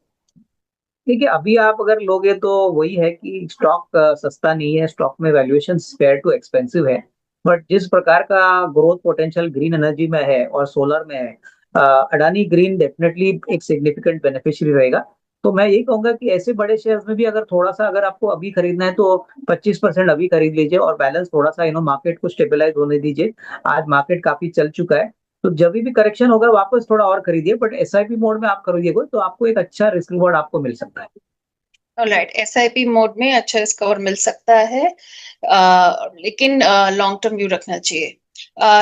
ठीक है, अभी आप अगर लोगे तो वही है कि स्टॉक सस्ता नहीं है, स्टॉक में वैल्यूएशन फेयर टू एक्सपेंसिव है। बट जिस प्रकार का ग्रोथ पोटेंशियल ग्रीन एनर्जी में है और सोलर में है, अडानी ग्रीन डेफिनेटली एक सिग्निफिकेंट बेनिफिशियरी रहेगा। तो मैं यही कहूंगा कि ऐसे बड़े शेयर्स में भी अगर थोड़ा सा अगर आपको अभी खरीदना है तो 25% अभी खरीद लीजिए, और बैलेंस थोड़ा सा मार्केट को स्टेबलाइज होने दीजिए। आज मार्केट काफी चल चुका है, तो जब भी करेक्शन होगा वापस थोड़ा और खरीदिए, बट एसआईपी मोड में आप खरीदिएगा तो आपको एक अच्छा रिस्क रिवॉर्ड आपको मिल सकता है। राइट, एसआईपी मोड में अच्छा रिस्क मिल सकता है, लेकिन लॉन्ग टर्म व्यू रखना चाहिए।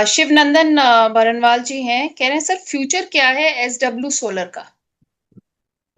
शिवनंदन बरनवाल जी हैं, कह रहे हैं सर फ्यूचर क्या है एसडब्ल्यू सोलर का?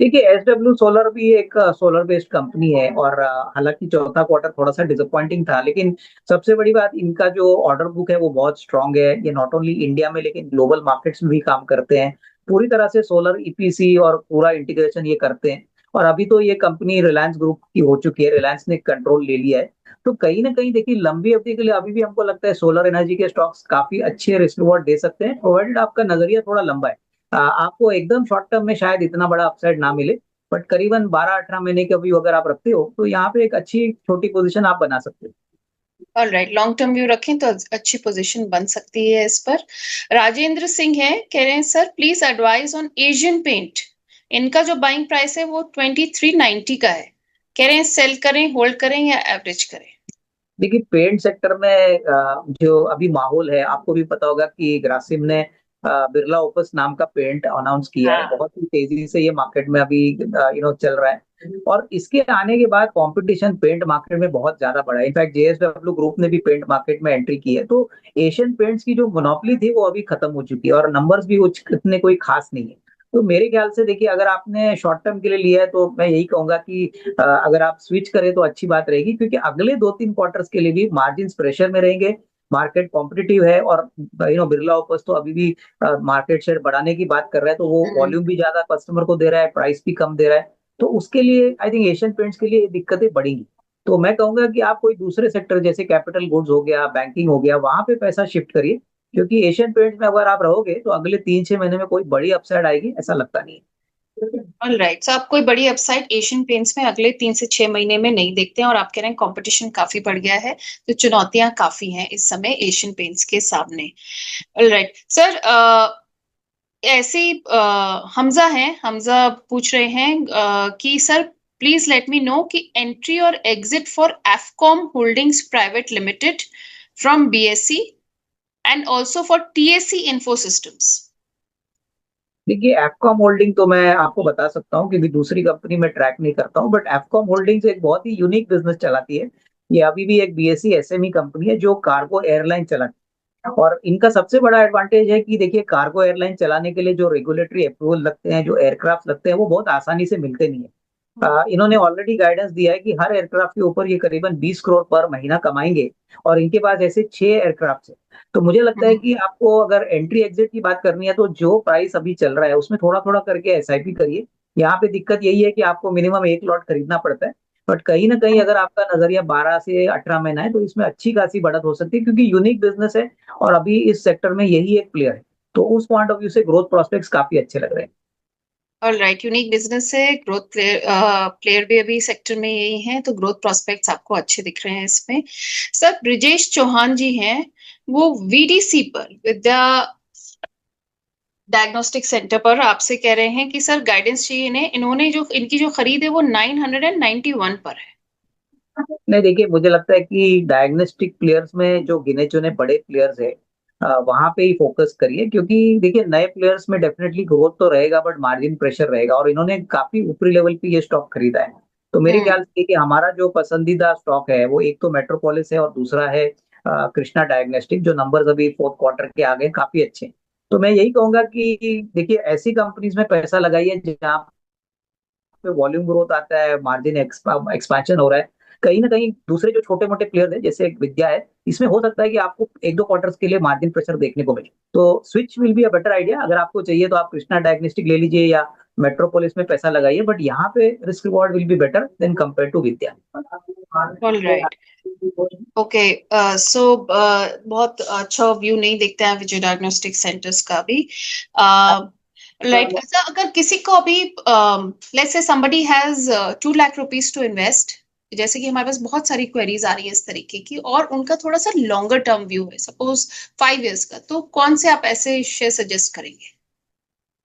देखिए एसडब्ल्यू सोलर भी एक सोलर बेस्ड कंपनी है, और हालांकि चौथा क्वार्टर थोड़ा सा डिसअपॉइंटिंग था, लेकिन सबसे बड़ी बात इनका जो ऑर्डर बुक है वो बहुत स्ट्रांग है। ये नॉट ओनली इंडिया में लेकिन ग्लोबल मार्केट्स में भी काम करते हैं, पूरी तरह से सोलर ईपीसी और पूरा इंटीग्रेशन ये करते हैं। और अभी तो ये कंपनी रिलायंस ग्रुप की हो चुकी है, रिलायंस ने कंट्रोल ले लिया है। तो कहीं ना कहीं देखिए लंबी अवधि के लिए अभी भी हमको लगता है सोलर एनर्जी के स्टॉक्स काफी अच्छे रिस्क रिवॉर्ड दे सकते हैं, प्रोवाइडेड आपका नजरिया थोड़ा लंबा है। आपको एकदम शॉर्ट टर्म में शायद इतना बड़ा अपसाइड ना मिले, बट करीबन 12-18 महीने के व्यू अगर आप रखते हो तो यहाँ पे एक अच्छी छोटी पोजीशन आप बना सकते हो। ऑलराइट, लॉन्ग टर्म व्यू रखें तो अच्छी पोजीशन बन सकती है इस पर। राजेंद्र सिंह है, कह रहे हैं sir please advice on Asian paint. इनका जो बाइंग प्राइस है वो 2390 का है। कह रहे हैं सेल करें, होल्ड करें या एवरेज करें? देखिए पेंट सेक्टर में जो अभी माहौल है, आपको भी पता होगा कि ग्रासिम ने बिरला ओपस नाम का पेंट अनाउंस किया है, हाँ। बहुत ही तेजी से ये मार्केट में अभी चल रहा है। और इसके आने के बाद कंपटीशन पेंट मार्केट में बहुत ज्यादा बढ़ा है। इनफैक्ट जेएसडब्ल्यू ग्रुप ने भी पेंट मार्केट में एंट्री की है, तो एशियन पेंट्स की जो मोनोपोली थी वो अभी खत्म हो चुकी है, और नंबर्स भी इतने कोई खास नहीं है। तो मेरे ख्याल से देखिए अगर आपने शॉर्ट टर्म के लिए लिया है तो मैं यही कहूंगा कि अगर आप स्विच करें तो अच्छी बात रहेगी, क्योंकि अगले 2-3 क्वार्टर्स के लिए भी मार्जिन प्रेशर में रहेंगे, मार्केट कॉम्पिटिटिव है, और बिरला ओपस तो अभी भी मार्केट शेयर बढ़ाने की बात कर रहा है, तो वो हम्म। वॉल्यूम भी ज्यादा कस्टमर को दे रहा है, प्राइस भी कम दे रहा है। तो उसके लिए आई थिंक एशियन पेंट्स के लिए ये दिक्कतें बढ़ेंगी। तो मैं कहूंगा कि आप कोई दूसरे सेक्टर जैसे कैपिटल गुड्स हो गया, बैंकिंग हो गया, वहां पे पैसा शिफ्ट करिए, क्योंकि एशियन पेंट्स में अगर आप रहोगे तो अगले 3-6 महीने में कोई बड़ी अपसाइड आएगी ऐसा लगता नहीं है। ऑलराइट, सो आप कोई बड़ी अपसाइड एशियन पेंट्स में अगले 3 से 6 महीने में नहीं देखते हैं, और आप कह रहे हैं कंपटीशन काफी बढ़ गया है, तो चुनौतियां काफी हैं इस समय एशियन पेंट्स के सामने। ऑलराइट सर, ऐसे ही हमजा हैं, हमजा पूछ रहे हैं कि sir please let me know कि एंट्री और exit for Afcom holdings private limited from BSE and also for TSE info systems. देखिए एफकॉम होल्डिंग तो मैं आपको बता सकता हूँ, क्योंकि दूसरी कंपनी में ट्रैक नहीं करता हूँ, बट एफकॉम होल्डिंग्स एक बहुत ही यूनिक बिजनेस चलाती है। ये अभी भी एक बीएसई एसएमई कंपनी है जो कार्गो एयरलाइन चलाती है, और इनका सबसे बड़ा एडवांटेज है कि देखिए कार्गो एयरलाइन चलाने के लिए जो रेगुलेटरी अप्रूवल लगते हैं, जो एयरक्राफ्ट लगते हैं, वो बहुत आसानी से मिलते नहीं है। इन्होंने ऑलरेडी गाइडेंस दिया है कि हर एयरक्राफ्ट के ऊपर ये करीबन 20 करोड़ पर महीना कमाएंगे, और इनके पास ऐसे 6 एयरक्राफ्ट है। तो मुझे लगता है कि आपको अगर एंट्री एग्जिट की बात करनी है तो जो प्राइस अभी चल रहा है उसमें थोड़ा थोड़ा करके एसआईपी करिए। यहाँ पे दिक्कत यही है कि आपको मिनिमम 1 लॉट खरीदना पड़ता है, बट कहीं ना कहीं अगर आपका नजरिया 12 से 18 महीना है तो इसमें अच्छी खासी बढ़त हो सकती है, क्योंकि यूनिक बिजनेस है और अभी इस सेक्टर में यही एक प्लेयर है। तो उस पॉइंट ऑफ व्यू से ग्रोथ प्रोस्पेक्ट्स काफी अच्छे लग रहे हैं। ऑलराइट, यूनिक बिजनेस है, ग्रोथ प्लेयर प्लेयर भी अभी सेक्टर में यही है, तो ग्रोथ प्रोस्पेक्ट्स आपको अच्छे दिख रहे हैं इसमें। सर ब्रिजेश चौहान जी हैं, वो वीडीसी पर विद्या डायग्नोस्टिक सेंटर पर आपसे कह रहे हैं कि सर गाइडेंस चाहिए इन्हें, इन्होंने जो इनकी जो खरीद है वो 991 पर है। नहीं, देखिए मुझे लगता है कि डायग्नोस्टिक प्लेयर्स में जो गिने चुने बड़े प्लेयर्स है वहां पे ही फोकस करिए, क्योंकि देखिए नए प्लेयर्स में डेफिनेटली ग्रोथ तो रहेगा बट मार्जिन प्रेशर रहेगा, और इन्होंने काफी ऊपरी लेवल पे ये स्टॉक खरीदा है। तो मेरे हम्म। ख्याल से देखिए हमारा जो पसंदीदा स्टॉक है वो एक तो मेट्रोपोलिस है और दूसरा है कृष्णा डायग्नोस्टिक, जो नंबर्स अभी फोर्थ क्वार्टर के आ गए काफी अच्छे हैं। तो मैं यही कहूंगा कि देखिए ऐसी कंपनीज में पैसा लगाइए जहाँ पे वॉल्यूम ग्रोथ आता है, मार्जिन एक्सपेंशन हो रहा है। कहीं ना कहीं दूसरे जो छोटे मोटे प्लेयर है जैसे एक विद्या है, इसमें हो सकता है कि आपको एक दो क्वार्टर्स के लिए मार्जिन प्रेशर देखने को मिले, तो switch will be a better idea. अगर आपको चाहिए तो आप कृष्णा डायग्नोस्टिक ले लीजिए या मेट्रोपोलिस में पैसा लगाइए, बट यहाँ पे risk reward will be better than compare to Vidya. All right. Okay. So बहुत अच्छा व्यू नहीं देखते हैं विजय डायग्नोस्टिक सेंटर्स का भी। राइट। ऐसा अगर किसी को अभी let's say somebody has 2 lakh rupees to invest, जैसे कि हमारे पास बहुत सारी क्वेरीज आ रही है इस तरीके की, और उनका थोड़ा सा लॉन्गर टर्म व्यू है, सपोज 5 इयर्स का, तो कौन से आप ऐसे शेयर सजेस्ट करेंगे?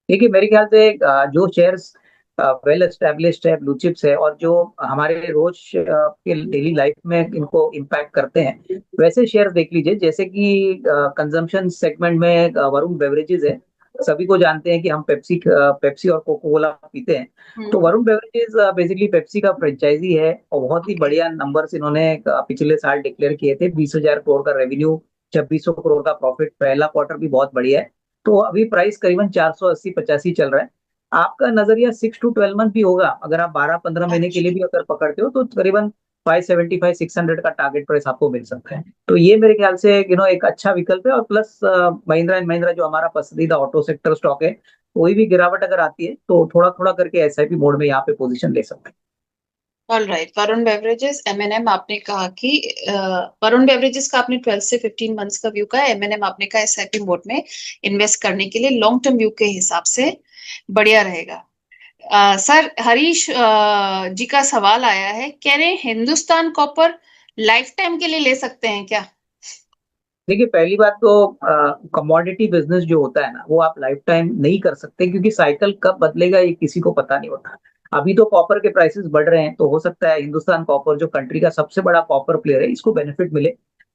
देखिए मेरे ख्याल से जो शेयर्स वेल एस्टेब्लिश्ड है, ब्लू चिप्स है, और जो हमारे रोज के डेली लाइफ में इनको इम्पैक्ट करते हैं, वैसे शेयर्स देख लीजिए। जैसे कि कंजम्पशन सेगमेंट में वरुण बेवरेजेस है। सभी को जानते हैं कि हम पेप्सी और कोको कोला पीते हैं। तो हम्म। वरुण बेवरेजेस बेसिकली पेप्सी का फ्रेंचाइजी है, और बहुत ही ओके। बढ़िया नंबर्स इन्होंने पिछले साल डिक्लेयर किए थे। 20,000 करोड़ का रेवेन्यू, 2600 करोड़ का प्रॉफिट, पहला क्वार्टर भी बहुत बढ़िया है। तो अभी प्राइस करीबन 480-85 चल रहा है। आपका नजरिया 6 to 12 मंथ भी होगा, अगर आप 12-15 महीने के लिए भी अगर पकड़ते हो तो करीबन 575-600 का टारगेट प्राइस आपको मिल सकता है। तो ये मेरे ख्याल से एक अच्छा विकल्प है। और प्लस महिंद्रा एंड महिंद्रा जो हमारा पसंदीदा ऑटो सेक्टर स्टॉक है, कोई भी गिरावट अगर आती है तो थोड़ा थोड़ा करके एसआईपी मोड में यहाँ पे पोजीशन ले सकते हैं। All right. Varun beverages, MNM आपने कहा कि वरुण बेवरेजेस का आपने 12 से 15 मंथ्स का व्यू का, एमएनएम आपने कहा एसआईपी मोड में इन्वेस्ट करने के लिए लॉन्ग टर्म व्यू के हिसाब से बढ़िया रहेगा। सर हरीश जी का सवाल आया है, कह रहे हैं हिंदुस्तान कॉपर लाइफ टाइम के लिए ले सकते हैं क्या? देखिए पहली बात तो कमोडिटी बिजनेस जो होता है ना, वो आप लाइफ टाइम नहीं कर सकते, क्योंकि साइकिल कब बदलेगा ये किसी को पता नहीं होता। अभी तो कॉपर के प्राइसेस बढ़ रहे हैं, तो हो सकता है हिंदुस्तान कॉपर जो कंट्री का सबसे बड़ा कॉपर प्लेयर है, इसको बेनिफिट मिले।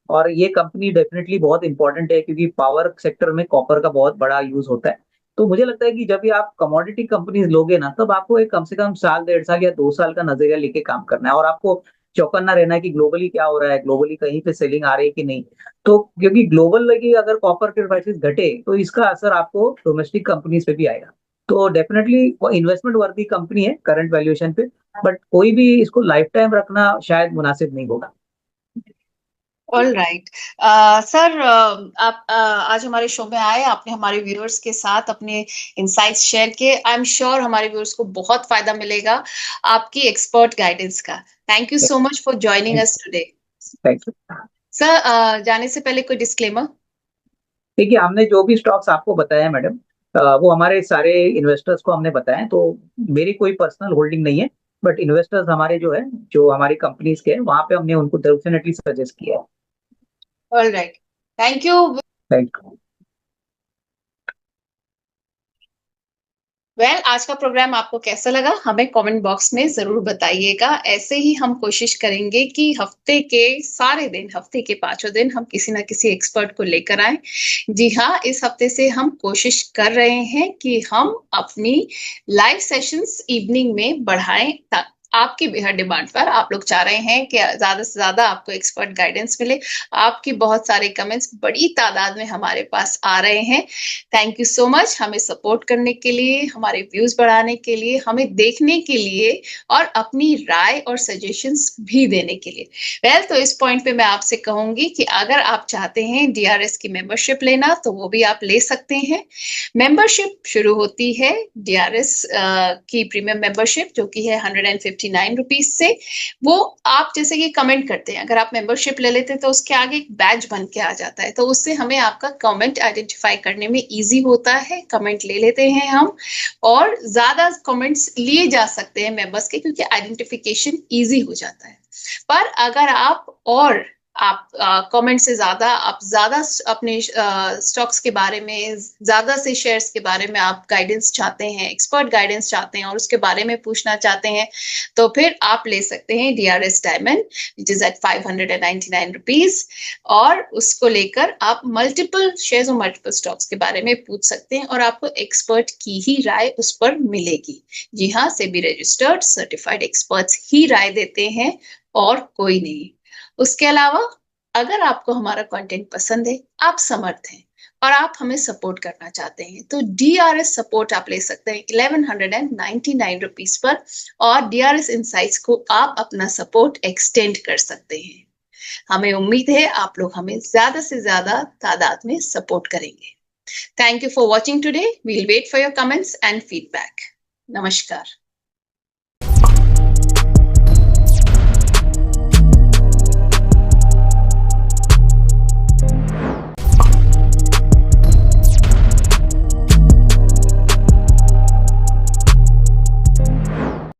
और ये कंपनी डेफिनेटली बहुत इंपॉर्टेंट है, क्योंकि पावर सेक्टर में कॉपर का बहुत बड़ा यूज होता है। तो मुझे लगता है कि जब भी आप कमोडिटी कंपनीज लोगे ना, तब आपको एक कम से कम साल, 1.5 साल या 2 साल का नजरिया लेके काम करना है, और आपको चौकन्ना रहना है कि ग्लोबली क्या हो रहा है, ग्लोबली कहीं पे सेलिंग आ रही है कि नहीं। तो क्योंकि ग्लोबल लगी अगर कॉपर के प्राइसेस घटे तो इसका असर आपको डोमेस्टिक कंपनीज पे भी आएगा। तो डेफिनेटली वो इन्वेस्टमेंट वर्दी कंपनी है करंट वैल्यूएशन पे, बट कोई भी इसको लाइफ टाइम रखना शायद मुनासिब नहीं होगा। All right. सर आप आज हमारे शो में आए, आपने हमारे व्यूअर्स के साथ अपने इंसाइट्स शेयर किए। आई एम श्योर हमारे व्यूअर्स को बहुत फायदा मिलेगा आपकी एक्सपर्ट गाइडेंस का। Thank you so much for joining us today. Thank you. Sir जाने से पहले कोई डिस्क्लेमर? देखिए हमने जो भी स्टॉक्स आपको बताया है मैडम, वो हमारे सारे इन्वेस्टर्स को हमने बताया है, तो मेरी कोई पर्सनल होल्डिंग नहीं है। बट इन्वेस्टर्स हमारे जो है, जो हमारी कंपनीज के हैं, वहां पे हमने उनको डेफिनेटली सजेस्ट किया है। All right. Thank you. Thank you. आज का प्रोग्राम आपको कैसा लगा हमें कमेंट बॉक्स में जरूर बताइएगा। ऐसे ही हम कोशिश करेंगे कि हफ्ते के सारे दिन, हफ्ते के 5 दिन हम किसी ना किसी एक्सपर्ट को लेकर आए। जी हाँ, इस हफ्ते से हम कोशिश कर रहे हैं कि हम अपनी लाइव सेशंस इवनिंग में बढ़ाएं, आपकी बेहद डिमांड पर। आप लोग चाह रहे हैं कि ज्यादा से ज्यादा आपको एक्सपर्ट गाइडेंस मिले। आपकी बहुत सारे कमेंट्स बड़ी तादाद में हमारे पास आ रहे हैं। थैंक यू सो मच हमें सपोर्ट करने के लिए, हमारे व्यूज बढ़ाने के लिए, हमें देखने के लिए, और अपनी राय और सजेशंस भी देने के लिए। तो इस पॉइंट पे मैं आपसे कहूंगी कि अगर आप चाहते हैं डीआरएस की मेंबरशिप लेना, तो वो भी आप ले सकते हैं। मेंबरशिप शुरू होती है डीआरएस की प्रीमियम मेंबरशिप, जो कि है 159 रुपीज से। वो आप जैसे कि कमेंट करते हैं, अगर आप मेंबरशिप ले लेते हैं तो उसके आगे एक बैज बन के आ जाता है, तो उससे हमें आपका कमेंट आइडेंटिफाई करने में इजी होता है। कमेंट ले लेते हैं हम, और ज्यादा कमेंट्स लिए जा सकते हैं मेंबर्स के, क्योंकि आइडेंटिफिकेशन इजी हो जाता है। पर अगर आप और आप कमेंट से ज्यादा आप ज्यादा अपने स्टॉक्स के बारे में, ज्यादा से शेयर्स के बारे में आप गाइडेंस चाहते हैं, एक्सपर्ट गाइडेंस चाहते हैं और उसके बारे में पूछना चाहते हैं, तो फिर आप ले सकते हैं DRS diamond which is at 599 rupees, और उसको लेकर आप मल्टीपल शेयर्स और मल्टीपल स्टॉक्स के बारे में पूछ सकते हैं और आपको एक्सपर्ट की ही राय उस पर मिलेगी। जी हाँ, सेबी रजिस्टर्ड सर्टिफाइड एक्सपर्ट्स ही राय देते हैं और कोई नहीं। उसके अलावा अगर आपको हमारा कंटेंट पसंद है, आप समर्थ हैं और आप हमें सपोर्ट करना चाहते हैं, तो DRS सपोर्ट आप ले सकते हैं 1199 रुपीज पर, और DRS इनसाइट्स को आप अपना सपोर्ट एक्सटेंड कर सकते हैं। हमें उम्मीद है आप लोग हमें ज्यादा से ज्यादा तादाद में सपोर्ट करेंगे। Thank you for watching today. We'll wait for your comments and feedback. नमस्कार।